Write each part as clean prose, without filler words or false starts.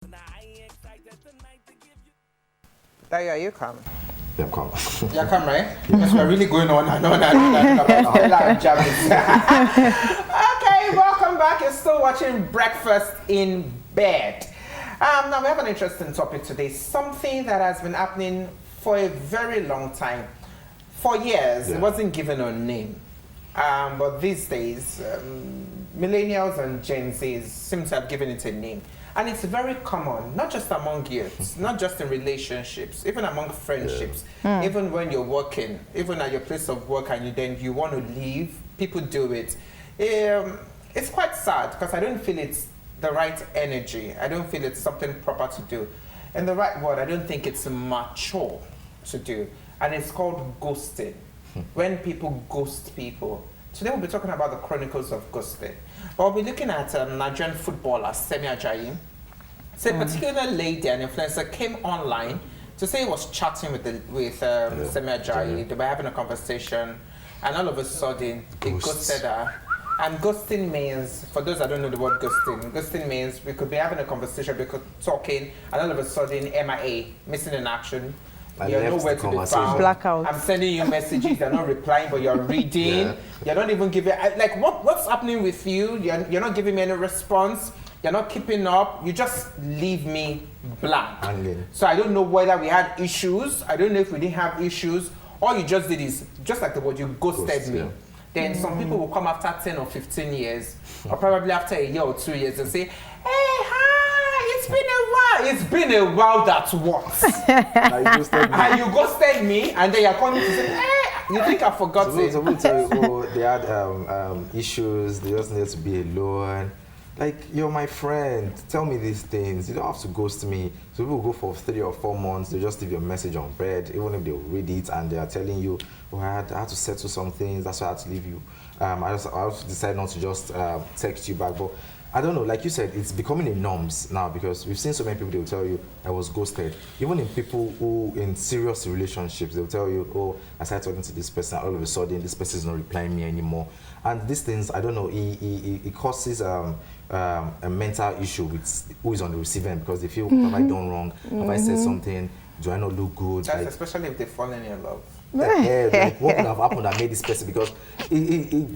Are you coming? Yeah, I'm coming. You're coming, right? Because we're really going on and on and on. Okay, welcome back. You're still watching Breakfast in Bed. Now we have an interesting topic today. Something that has been happening for a very long time. For years, it wasn't given a name. But these days, millennials and Gen Zs seem to have given it a name. And it's very common, not just among youths, not just in relationships, even among friendships, even when you're working, even at your place of work and then you want to leave, people do it. It's quite sad because I don't feel it's the right energy. I don't feel it's something proper to do. In the right word, I don't think it's mature to do. And it's called ghosting. When people ghost people. Today we'll be talking about the Chronicles of Ghosting. But we'll be looking at Nigerian footballer Semi Ajayi. So a particular lady, an influencer, came online to say he was chatting with Semi Ajayi. They were having a conversation, and all of a sudden he ghosted her. And ghosting means, for those that don't know the word ghosting means we could be having a conversation, we could be talking, and all of a sudden MIA, missing in action. You're nowhere to be found. Blackout. I'm sending you messages, you're not replying, but you're reading. You're not even giving, like, what's happening with you? You're not giving me any response. You're not keeping up. You just leave me blank. So I don't know whether we had issues. I don't know if we didn't have issues. All you just did is, just like the word, you ghosted me. Then some people will come after 10 or 15 years, or probably after a year or 2 years and say, hey, hi. It's been a while. It's been a while, that's what. And you ghosted me, and then you're coming to say, hey, you think I forgot it. So tell you, oh, they had issues, they just needed to be alone. Like, you're my friend, tell me these things. You don't have to ghost me. So people go for 3 or 4 months, they just leave your message on red, even if they read it and they are telling you, oh, I had to settle some things, that's why I had to leave you. I also decided not to just text you back. But I don't know, like you said, it's becoming a norms now because we've seen so many people, they'll tell you, I was ghosted. Even in people who, in serious relationships, they'll tell you, oh, I started talking to this person, all of a sudden, this person is not replying me anymore. And these things, I don't know, it causes a mental issue with who is on the receiving end because they feel, have I done wrong? Have I said something? Do I not look good? That's like, especially if they fall in your love. Like what could have happened that made this person? Because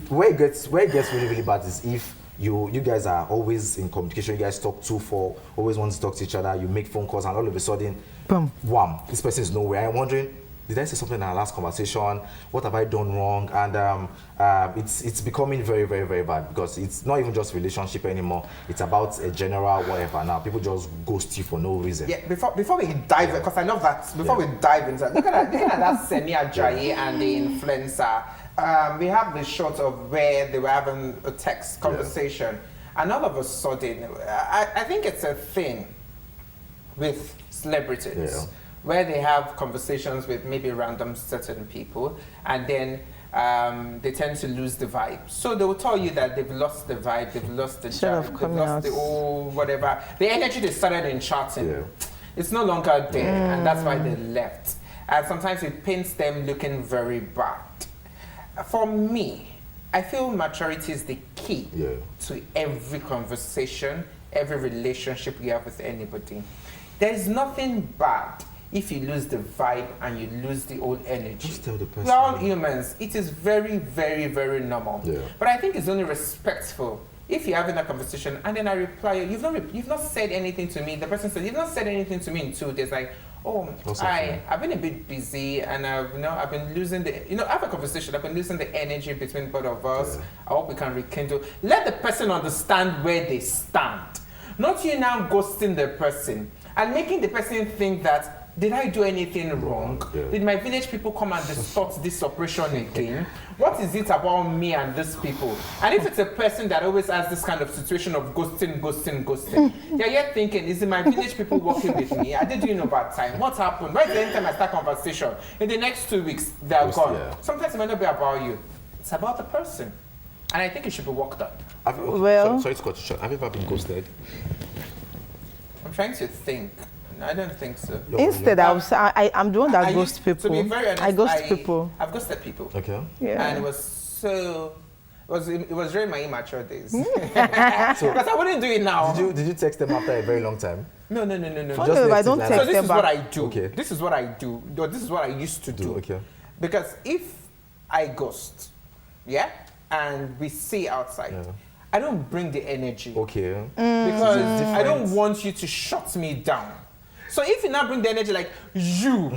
where it gets really, really bad is if you guys are always in communication, you guys talk 2-4, always want to talk to each other, you make phone calls, and all of a sudden, boom, wham, this person is nowhere. I'm wondering, did I say something in our last conversation? What have I done wrong? And it's becoming very, very, very bad because it's not even just relationship anymore. It's about a general whatever. Now people just ghost you for no reason. Yeah. Before we dive, because I love that. Before we dive into that, looking at that Semi Ajayi and the influencer. We have the shot of where they were having a text conversation, and all of a sudden, I think it's a thing with celebrities where they have conversations with maybe random certain people, and then they tend to lose the vibe. So they will tell you that they've lost the vibe, they've lost the vibe, they've lost the whatever. The energy they started in chatting, it's no longer there, and that's why they left. And sometimes it paints them looking very bad. For me, I feel maturity is the key to every conversation, every relationship you have with anybody. There is nothing bad if you lose the vibe and you lose the old energy. Just tell the person. We're all humans. It is very, very, very normal. But I think it's only respectful if you're having a conversation and then I reply, you've not said anything to me. The person says, you've not said anything to me in 2 days. Like, oh, I've been a bit busy and I've been losing the, I have a conversation, I've been losing the energy between both of us. I hope we can rekindle. Let the person understand where they stand. Not you now ghosting the person and making the person think that, did I do anything wrong? Did my village people come and distort this operation again? What is it about me and these people? And if it's a person that always has this kind of situation of ghosting, you're yet thinking, is it my village people working with me? I did doing no bad time. What happened? By the time I start conversation, in the next 2 weeks, they're gone. Sometimes it might not be about you. It's about the person. And I think it should be worked on. Sorry to cut you short. Have you ever been ghosted? I'm trying to think. I don't think so. Instead, I'm the one that ghosts people. To be very honest, I ghost people. I've ghosted people. Okay. Yeah. And it was so It was during my immature days. Because I wouldn't do it now. Did you text them after a very long time? No. Funny if I don't text So this them is what back. I do. Okay. This is what I do. Or this is what I used to do. Okay. Because if I ghost, yeah, and we see outside, Yeah. I don't bring the energy. Okay. Because I don't want you to shut me down. So if you now bring the energy like you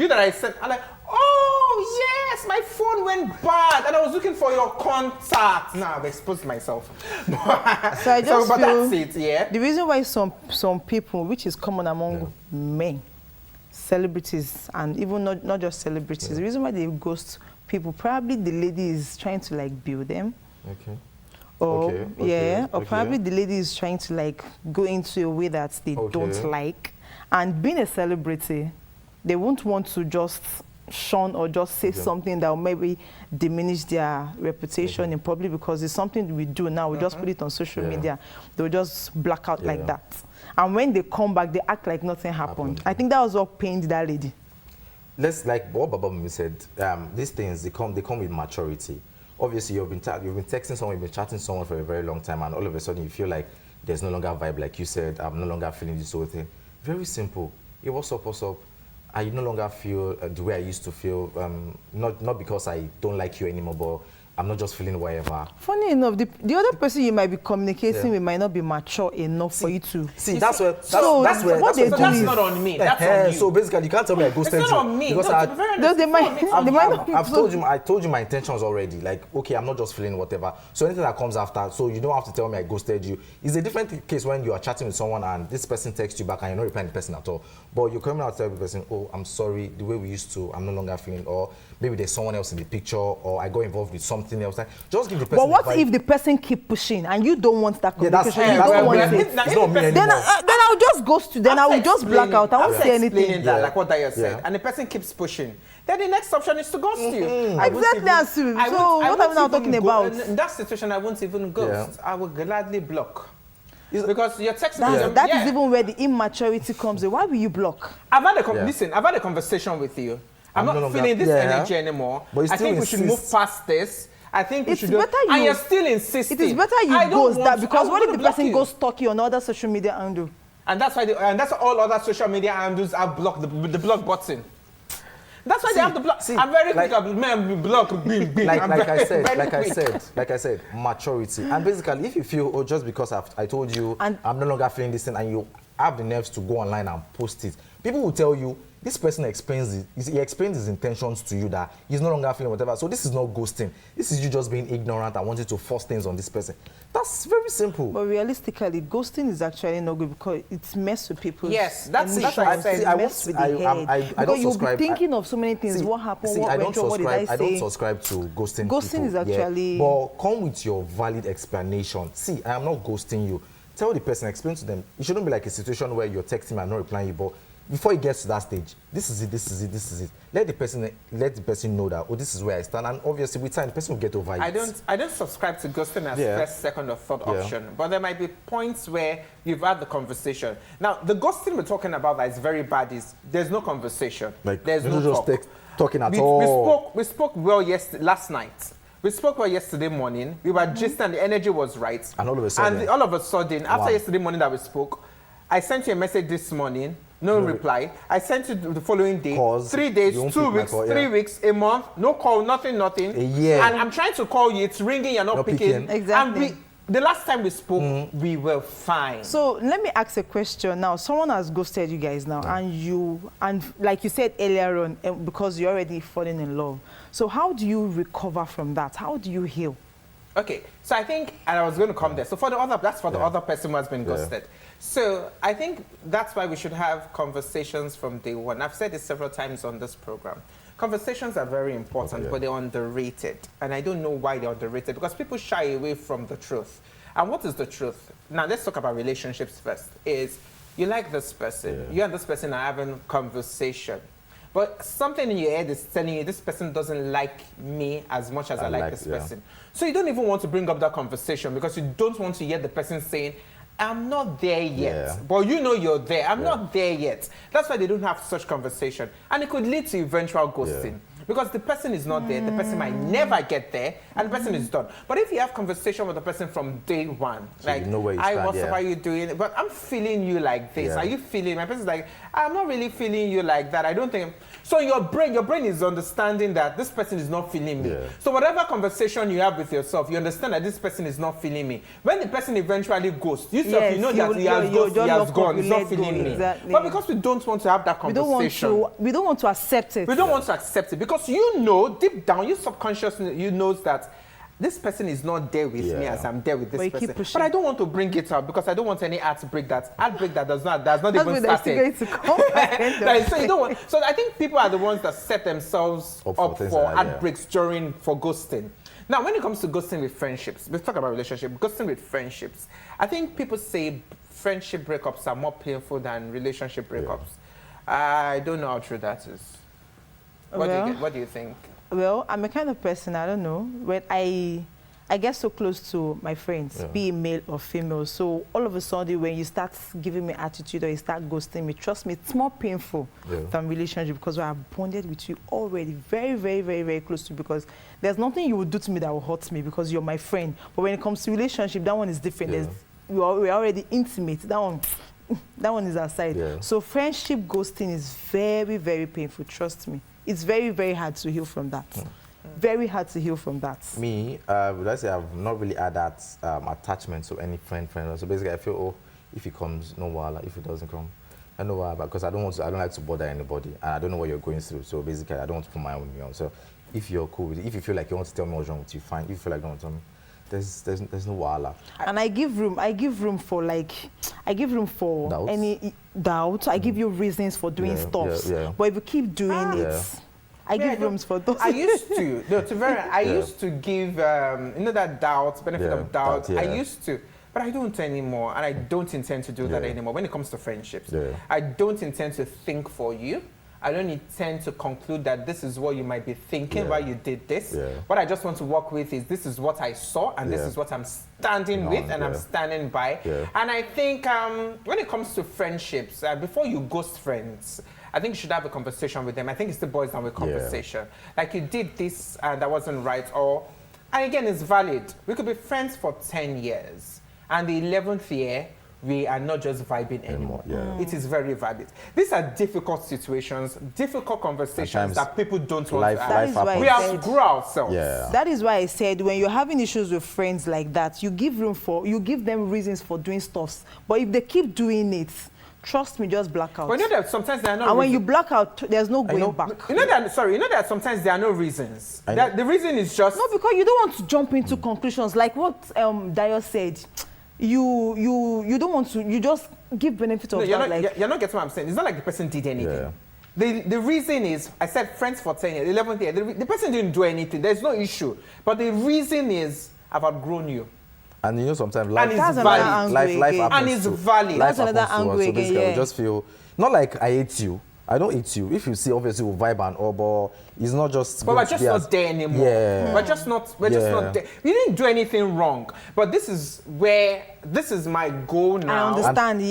that I said, I'm like, oh yes, my phone went bad and I was looking for your contact. Now I've exposed myself. So I just but feel that's it, yeah. the reason why some people, which is common among men, celebrities, and even not just celebrities, the reason why they ghost people, probably the lady is trying to like build them. Okay. Or Okay. probably the lady is trying to like go into a way that they don't like. And being a celebrity, they won't want to just shun or just say something that will maybe diminish their reputation in public, because it's something we do now. We just put it on social media. They'll just black out like that. And when they come back, they act like nothing happened. I think that was what pained that lady. Let's, like what Baba Mimi said, these things, they come with maturity. Obviously, you've been texting someone, you've been chatting to someone for a very long time, and all of a sudden you feel like there's no longer a vibe, like you said, I'm no longer feeling this whole thing. Very simple. Hey, what's up? I no longer feel the way I used to feel, not because I don't like you anymore, but I'm not just feeling whatever. Funny enough, the other person you might be communicating with might not be mature enough for you to. See, that's where. So That's where. what they do That's is not on me. That's on you. So basically, you can't tell me I ghosted you. It's not on me. Because No, to be very honest, they might not be. I've told you. I told you my intentions already. Like, okay, I'm not just feeling whatever. So anything that comes after, so you don't have to tell me I ghosted you. It's a different case when you are chatting with someone and this person texts you back and you're not replying to the person at all. But you're coming out to tell the person, oh, I'm sorry, the way we used to, I'm no longer feeling, or maybe there's someone else in the picture, or I got involved with something else. Like, just give the person. But what the vibe. if the person keep pushing and you don't want that Yeah, that's communication? You that's don't not want me. it. It's not me Then anymore. I'll just ghost you. Then I will just black out. I won't After say anything. explaining that, Yeah. like what Daya said, Yeah. and the person keeps pushing, then the next option is to ghost you. Exactly, Asu. So what are we now talking about? In that situation, I won't even ghost. I will gladly block. Because your text That is even where the immaturity comes in. Why will you block? I've had a conversation with you. I'm no not longer- feeling this yeah. energy anymore. But you I still think we should insist. move past this. I think we It's should better and you- you're still insisting. It is better you I don't ghost want that, to- because I'm what if gonna the block person you. goes stalk you on other social media handle? And that's why all other social media handles have blocked the block button. That's why they have the block. I'm very quick at block. like I said, maturity. And basically, if you feel, oh, just because I told you And- I'm no longer feeling this thing, and you have the nerves to go online and post it, people will tell you, this person explains his intentions to you that he's no longer feeling whatever. So this is not ghosting. This is you just being ignorant and wanting to force things on this person. That's very simple. But realistically, ghosting is actually not good, because it's messed with people. Yes, that's it. That's why I why said it's I messed won't- with the head. I Because don't you'll subscribe- be thinking of so many things. What happened? What went wrong? What did I I don't say? subscribe to ghosting. Ghosting people, is actually- But come with your valid explanation. See, I am not ghosting you. Tell the person, explain to them. It shouldn't be like a situation where you're texting me and not replying you, but before it gets to that stage, this is it. Let the person know that, oh, this is where I stand, and obviously with time the person will get over it. I don't subscribe to ghosting as Yeah. first, second, or third Yeah. option. But there might be points where you've had the conversation. Now, the ghosting we're talking about that is very bad is there's no conversation. Like, there's you're no not just talk. talking at all. We spoke well last night. We spoke well yesterday morning. We were gisting and the energy was right. And all of a sudden- after Wow. yesterday morning that we spoke, I sent you a message this morning. No reply. I sent you the following day. Calls. 3 days, You won't 2 pick my weeks, call, 3 yeah. weeks, a month, no call, nothing. A year. And I'm trying to call you, it's ringing, you're not Not picking. picking. Exactly. And the last time we spoke, we were fine. So let me ask a question now. Someone has ghosted you guys now, and like you said earlier on, because you're already falling in love. So how do you recover from that? How do you heal? Okay, so I think, and I was going to come there. So that's for the other person who has been ghosted. So I think that's why we should have conversations from day one. I've said this several times on this program. Conversations are very important, but they're underrated. And I don't know why they're underrated, because people shy away from the truth. And what is the truth? Now, let's talk about relationships first. Is you like this person, you and this person are having conversation. But something in your head is telling you this person doesn't like me as much as I like this person. So you don't even want to bring up that conversation, because you don't want to hear the person saying, I'm not there yet. Yeah. But you know you're there. I'm not there yet. That's why they don't have such conversation. And it could lead to eventual ghosting. Because the person is not there, the person might never get there, and the person is done. But if you have conversation with the person from day one, so like, you know where you "Hi, stand, what's up, how you doing? But I'm feeling you like this. Yeah. Are you feeling?" My person's like, "I'm not really feeling you like that. I don't think." So your brain is understanding that this person is not feeling me. Yeah. So whatever conversation you have with yourself, you understand that this person is not feeling me. When the person eventually goes, you know that he has gone, he's not feeling me. Exactly. But because we don't want to have that conversation, we don't want to accept it. we don't want to accept it because you know, deep down, you subconsciously, you knows that this person is not there with me as I'm there with this person. But I don't want to bring it up because I don't want any heartbreak that does not even started. To come back So you don't want. So I think people are the ones that set themselves up for heartbreaks for ghosting. Now, when it comes to ghosting with friendships, let's talk about relationship. Ghosting with friendships, I think people say friendship breakups are more painful than relationship breakups. I don't know how true that is. What do you think? Well, I'm a kind of person, I don't know, when I get so close to my friends, be it male or female, so all of a sudden when you start giving me attitude or you start ghosting me, trust me, it's more painful than relationship because we are bonded with you already, very, very, very, very close to you because there's nothing you would do to me that will hurt me because you're my friend. But when it comes to relationship, that one is different. We're already intimate. That one is aside. So friendship ghosting is very, very painful, trust me. It's very, very hard to heal from that. Very hard to heal from that. Me, let's say I've not really had that attachment to any friend. So basically, I feel, oh, if he comes, no wala. If he doesn't come, I know why. Because I don't like to bother anybody, and I don't know what you're going through. So basically, I don't want to put my own on. So if you're cool with it, if you feel like you want to tell me what's wrong with you, fine. If you feel like you don't want to tell me, there's no wala. And I give room for any doubt. I give you reasons for doing stuff. But if you keep doing it, I give rooms for those. I used to, I used to give, that doubt, benefit of doubt. I used to, but I don't anymore, and I don't intend to do that anymore. When it comes to friendships, I don't intend to think for you. I don't intend to conclude that this is what you might be thinking while you did this. What I just want to work with is this is what I saw and this is what I'm standing with and I'm standing by. And I think when it comes to friendships, before you ghost friends, I think you should have a conversation with them. I think it still boils down with conversation. Like you did this and that wasn't right, and again, it's valid. We could be friends for 10 years and the 11th year, we are not just vibing anymore. It is very valid. These are difficult situations, difficult conversations that people don't want to have. We have to grow ourselves. That is why I said when you're having issues with friends like that, you give them reasons for doing stuff. But if they keep doing it, trust me, just black out. But you know that sometimes there are no reasons. When you black out, there's no going back. You know that sometimes there are no reasons. The reason is just... No, because you don't want to jump into conclusions. Like what Dio said. You don't want to, you just give benefit of that. You're not getting what I'm saying. It's not like the person did anything. The reason is, I said friends for 10 years, 11th year, the person didn't do anything. There's no issue. But the reason is, I've outgrown you. And you know, sometimes life is valid. Life happens. And it's valid. That's another angle again. So basically, I just feel, not like I hate you. I don't hate you. If you see, obviously, we vibe and all, but it's not just. But we're just not there anymore. We're just not there. We didn't do anything wrong. But this is my goal now. I understand,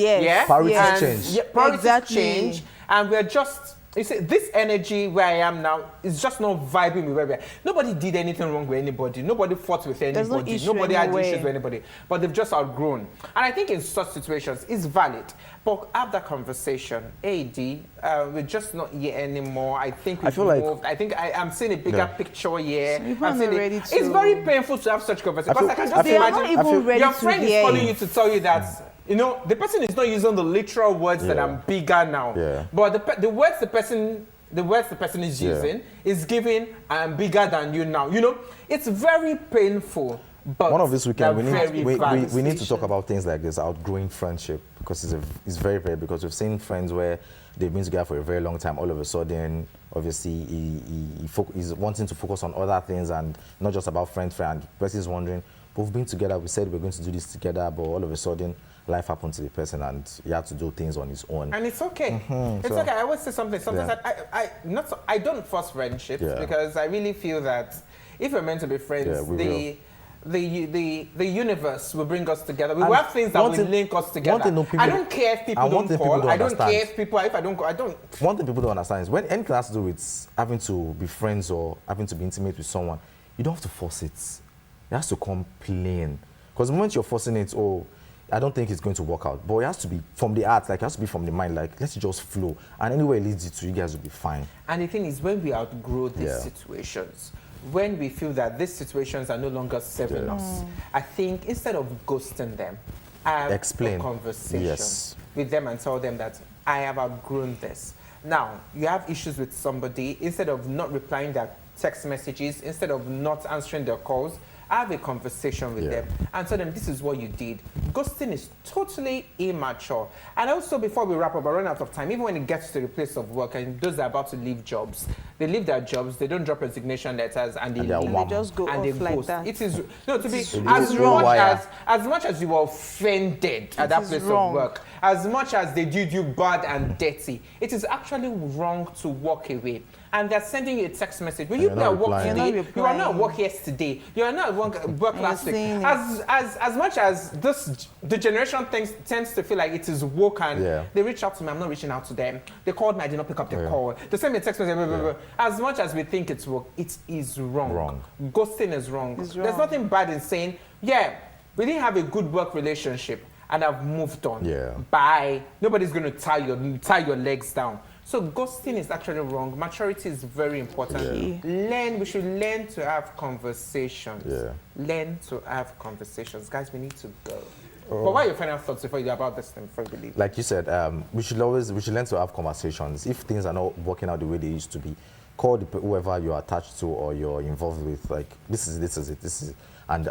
Priorities change. Priorities change. And we're just, you see, this energy where I am now is just not vibing with where we are. Nobody did anything wrong with anybody. Nobody fought with anybody. Nobody had issues with anybody. But they've just outgrown. And I think in such situations, it's valid. But have that conversation. We're just not here anymore. I think we've moved. I think I'm seeing a bigger picture here. It's very painful to have such conversations. Because I can just imagine your friend is calling you to tell you that, the person is not using the literal words that I'm bigger now. But the words the person is using is giving, I'm bigger than you now. It's very painful. But one of this weekend, we need to talk about things like this, outgrowing friendship, because it's very, very, because we've seen friends where they've been together for a very long time, all of a sudden, obviously, he's wanting to focus on other things and not just about friend. The person is wondering, but we've been together, we said we're going to do this together, but all of a sudden, life happened to the person and he had to do things on his own. And it's okay. It's okay. I always say something. Sometimes I don't force friendships because I really feel that if we're meant to be friends, the universe will bring us together. We And will have things that one will thing- link us together. one thing no people- I don't care if people and one don't thing people call. don't I don't understand. care if people, if I don't go, I don't. One thing people don't understand is when anything has to do with having to be friends or having to be intimate with someone, you don't have to force it. It has to come plain. Because the moment you're forcing it, oh, I don't think it's going to work out. But it has to be from the heart, like it has to be from the mind, like let it just flow. And anywhere it leads you to, you guys will be fine. And the thing is, when we outgrow these Yeah. situations, when we feel that these situations are no longer serving us, I think instead of ghosting them, have Explain. a conversation Yes. with them and tell them that I have outgrown this. Now, you have issues with somebody, instead of not replying their text messages, instead of not answering their calls, have a conversation with them and tell them this is what you did. Ghosting is totally immature. And also, before we wrap up, I run out of time. Even when it gets to the place of work and those that are about to leave jobs, they leave their jobs, they don't drop resignation letters, and they And they are leave. wham. They just go And they off like ghost. that. It is no to be is as wrong. much as you were offended at that is place wrong. of work, as much as they did you bad and dirty, it is actually wrong to walk away. And they're sending you a text message. Will you you're be not at work replying. today? You're not You are not at replying. work yesterday. You are not at work last week. seeing it. As much as the generation tends to feel like it is woke and Yeah. they reach out to me, I'm not reaching out to them. They called me, I did not pick up the Yeah. call. They send me a text message. Blah, blah, blah. As much as we think it's woke, it is wrong. Wrong. Ghosting is wrong. It's There's wrong. nothing bad in saying, yeah, we didn't have a good work relationship and I've moved on. Yeah. Bye. Nobody's going to tie your legs down. So ghosting is actually wrong. Maturity is very important. We should learn to have conversations. Yeah. Learn to have conversations. Guys, we need to go. But what are your final thoughts before you go about this thing, before we leave? Like you said, we should learn to have conversations. If things are not working out the way they used to be, call whoever you're attached to or you're involved with. Like this is it. And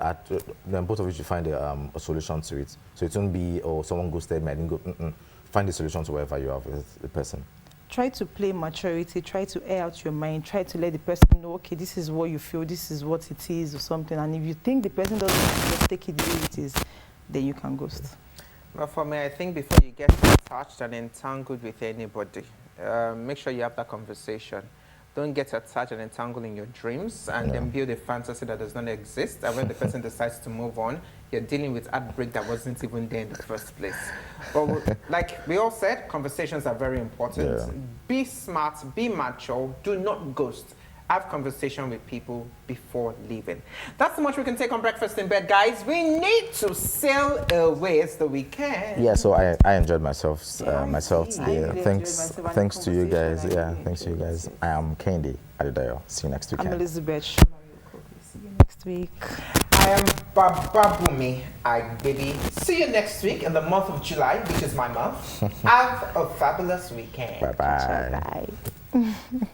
then both of you should find a solution to it. So it won't be, oh, someone ghosted me, I didn't go. Find a solution to wherever you have with the person. Try to play maturity, try to air out your mind, try to let the person know, okay, this is what you feel, this is what it is or something. And if you think the person doesn't just take it the way it is, then you can ghost. Well, for me, I think before you get attached and entangled with anybody, make sure you have that conversation. Don't get attached and entangled in your dreams and then build a fantasy that does not exist. And when the person decides to move on, you're dealing with heartbreak that wasn't even there in the first place. But like we all said, conversations are very important. Yeah. Be smart, be mature, do not ghost. Have conversation with people before leaving. That's how much we can take on Breakfast in Bed, guys. We need to sail away as the weekend. Yeah, so I enjoyed myself see. today. I really Thanks enjoyed myself and thanks the to you guys. conversation. I Yeah, really thanks to you enjoyed guys. it. I am Kendi Adedayo. See you next I'm weekend. Elizabeth. See you next week. I am Bababumi baby. See you next week in the month of July, which is my month. Have a fabulous weekend. Bye bye. Bye.